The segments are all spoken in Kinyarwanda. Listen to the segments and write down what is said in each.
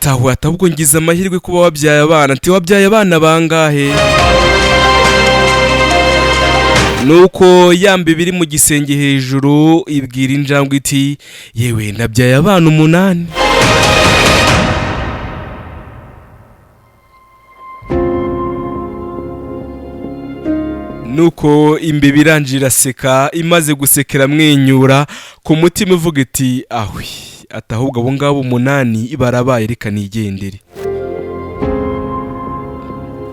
ataho atabwo ngize amahirwe kuba wabyaye abana. Ati wabyaye abana bangahe? Nuko yambe biri mu gisenge hejuru ibwira injangwe iti yewe nabyaye abana 8. Nuko imbeba irangira seka, imaze gusekera mwenyura ku mutima ivuga iti ahwi atahubwo abo ngabo 8 barabaye reka nigendere.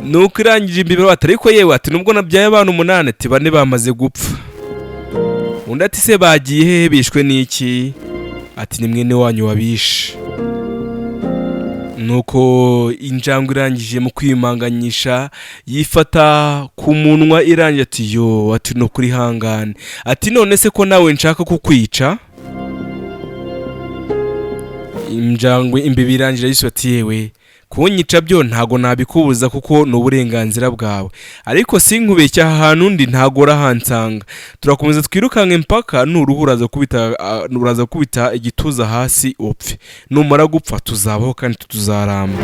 Nuko irangije imbeba ariko yewe ati nubwo nabyaye abana 8 ati 4 bamaze gupfa. Undi ati se bagiye hehe bishwe n'iki? Ati ni mwene wanyu wabishe. Nuko injangwe irangije mu kwimanganyisha yifata ku munwa irangira ati yo ati no kuri hangane. Ati none se ko nawe nshaka kukwica? Injangwe imbeba irangira yiswe ati yewe kunyica byo ntago nabikubuza kuko no burenganzira bwawe, ariko sinkubeshya ahantu ndi ntago rahansanga. Turakomeza twirukanke mpaka nuruhura uraza kubita igituza hasi upfe, numara gupfa tuzabaho kandi tuzaramba.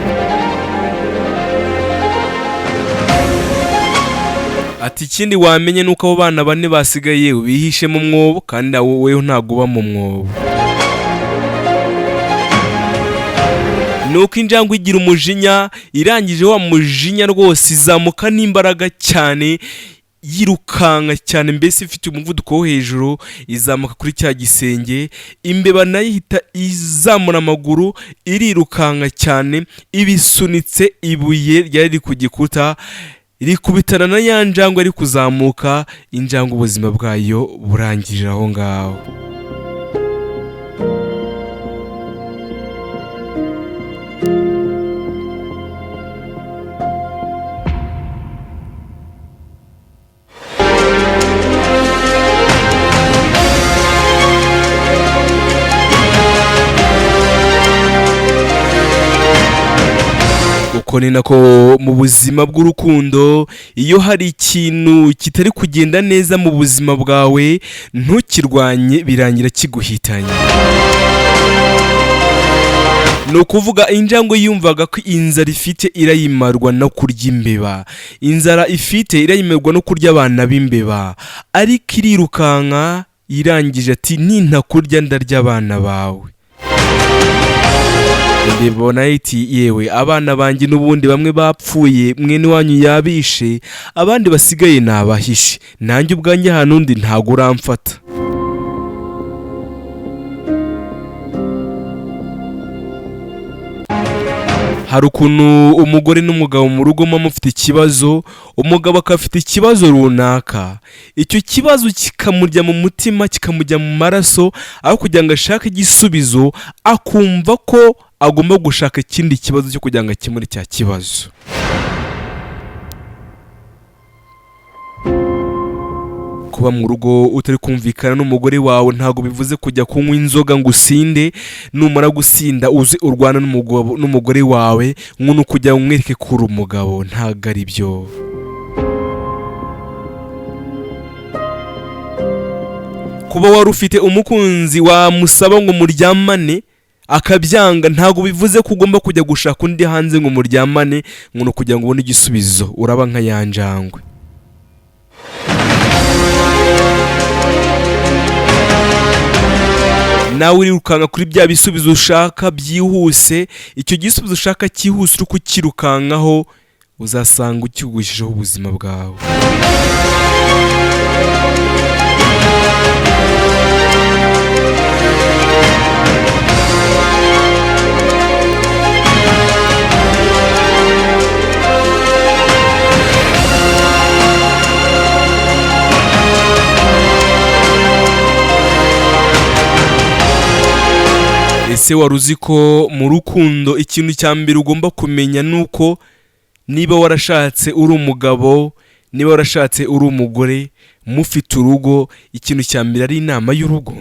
Ati ikindi wamenye nuko abo bana 4 basigaye bihishe mu mwobo kandi wowe ntago uba mu mwobo. Nuko injangwe igira umujinya, irangije wa mujinya rwose izamuka n'imbaraga cyane, yirukanka cyane mbese ifite umuvuduko wo hejuru, izamuka kuri cya gisenge. Imbeba nayo ihita izamura amaguru irirukanka cyane, ibisunitse ibuye ryari ku gikuta rikubitana na ya njangwe ari kuzamuka. Injangwe ubuzima bwayo burangirira aho ngaho. Uko ni nako mu buzima bw'urukundo, iyo hari ikintu kitari kugenda neza mu buzima bwawe ntukirwanye birangira kiguhitanye. No kuvuga injangwe yumvaga ko inzara ifite irayimarwa no kurya imbeba, inzara ifite irayimarwa no kurya abana b'imbeba, ariko irirukanka irangije ati nintakurya ndarya abana bawe. Ndibona iti yewe abana banjye n'ubundi bamwe bapfuye mwene wanyu yabishe, abandi basigaye nabahishe, nanjye ubwanjye hano ndi ntago uramfata. Hari ukuntu umugore n'umugabo mu rugo mufite ikibazo, umugabo akafite ikibazo runaka, icyo kibazo kikamurya mu mutima kikamujya mu maraso, aho kugira ngo ashake igisubizo akumva ko agomba gushaka ikindi kibazo cyo kugira ngo akemure cya kibazo. Kuba mu rugo utari kumvikana n'umugore wawe ntago bivuze kujya kunywa inzoga ngo usinde, numara gusinda uze urwana n'umugore wawe nk'uno kujya umwereke kuri umugabo, ntago ari byo. Kuba wari ufite umukunzi wamusaba ngo muryamane akabyanga ntago bivuze ko ugomba kujya gushaka undi hanze ngo muryamane nk'uno kugira ngo ubone igisubizo, uraba nka yanjangwe. Nawe urirukanka kuri bya bisubizo ushaka byihuse, icyo gisubizo ushaka cyihuse uri kukirukankaho uzasanga ukigushijeho ubuzima bwawe. Ese wari uzi ko mu rukundo ikintu cya mbere ugomba kumenya nuko niba warashatse uri umugabo, niba warashatse uri umugore, mufite urugo, ikintu cya mbere ari inama y'urugo.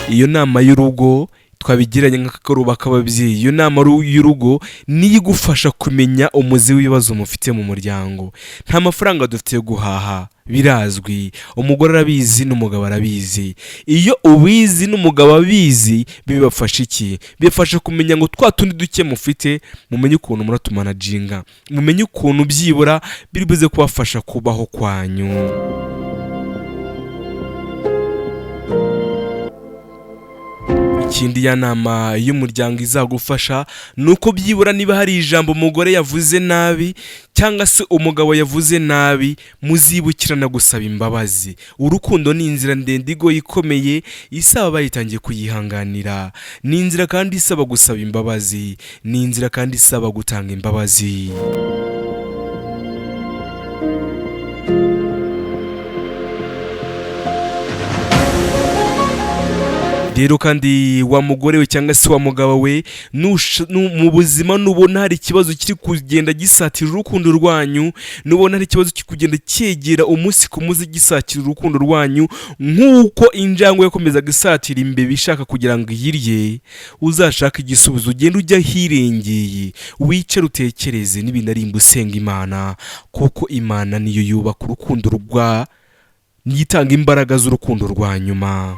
Iyo nama y'urugo twabigiranye nk'akagoroba k'ababyeyi. Iyo nama y'urugo niyo igufasha kumenya umuzi w'ibibazo mufite mu muryango. Nta mafaranga dufite yo guhaha, birazwi, umugore arabizi n'umugabo arabizi. Iyo ubizi n'umugabo abizi bibafasha iki? Bibafasha kumenya ngo twa tundi duke mufite mumenye ukuntu muratumanaginga, mumenye ukuntu byibura biri buze kubafasha kubaho kwanyu. Ikindi ya nama y'umuryango izagufasha nuko byibura niba hari ijambo umugore yavuze nabi cyangwa se umugabo yavuze nabi, muzibukirana gusaba imbabazi. Urukundo ni inzira ndende igoye ikomeye isaba bayitangiye kuyihanganira. Ni inzira kandi isaba gusaba imbabazi, ni inzira kandi isaba gutanga imbabazi. Rero kandi wa mugore we cyangwa se wa mugabo we, mu buzima nubona hari ikibazo kiri kugenda gisatira urukundo rwanyu, nubona hari ikibazo kiri kugenda cyegera umunsi ku munsi gisatira urukundo rwanyu, nk'uko injangwe yakomezaga isatira imbeba ishaka kugira ngo iyirye, uzashaka igisubizo ugenda ujya hirengeye, wicare utekereze n'ibinarimba usenga Imana, kuko Imana niyo yubaka urukundo niyo itanga imbaraga z'urukundo rwa nyuma.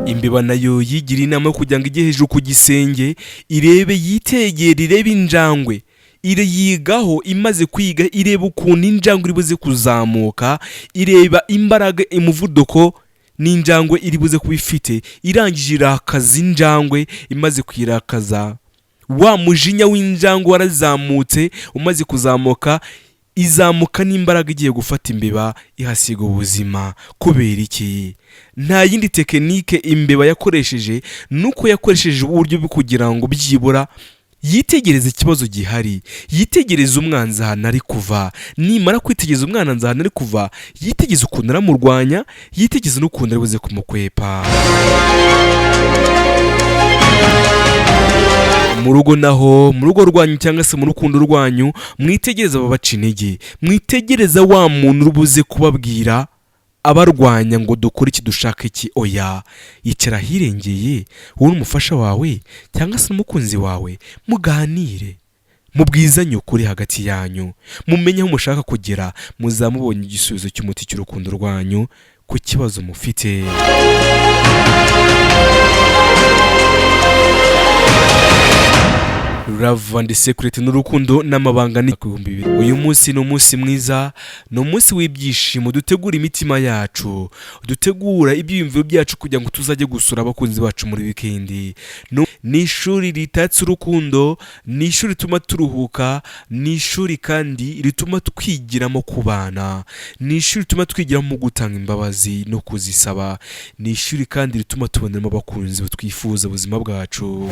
Imbeba nayo yigira inama yo kugira ngo ijye hejuru ku gisenge irebe, yitegera, irebe injangwe, yigaho. Imaze kwiga ireba ukuntu injangwe iri buze kuzamuka, ireba imbaraga, umuvuduko n'injangwe iri buze kuba ifite. Irangije irakaza injangwe, imaze kuyirakaza wa mujinya w'injangwe warazamutse, umaze kuzamuka izamuka n'imbaraga igiye gufata imbeba ihasiga ubuzima. Kubera iki? Nta yindi tekinike imbeba yakoresheje, nuko yakoresheje uburyo bwo kugira ngo byibura yitegereze ikibazo gihari, yitegereze umwanzi ahantu ari kuva. Nimara kwitegereza umwanzi ahantu ari kuva, yitegeze ukuntu aramurwanya, yitegeze n'ukuntu ari buze kumukwepa. Mu rugo naho, mu rugo rwanyu cyangwa se mu rukundo rwanyu, mwitegereza ababaca intege, mwitegereza wa muntu uri buze kubabwira abarwanya ngo dukore iki, dushaka iki. Oya, yicara hirengeye, wowe n'umufasha wawe cyangwa se n'umukunzi wawe, muganire, mubwizanye ukuri hagati yanyu, mumenye aho mushaka kugera, muzamubonye igisubizo cy'umuti cy'urukundo rwanyu ku kibazo mufite. Love and secret n'urukundo n'amabanga ni 2000. Uyu munsi ni umunsi mwiza, ni umunsi w'ibyishimo. Dutegura imitima yacu, dutegura ibyiyumviro byacu kugira ngo tuzajye gusura abakunzi bacu muri weekend. Ni ishuri ritatse urukundo, ni ishuri rituma turuhuka, ni ishuri kandi rituma twigiramo kubana, ni ishuri rituma twigiramo gutanga imbabazi no kuzisaba, ni ishuri kandi rituma tuboneramo abakunzi twifuza ubuzima bwacu.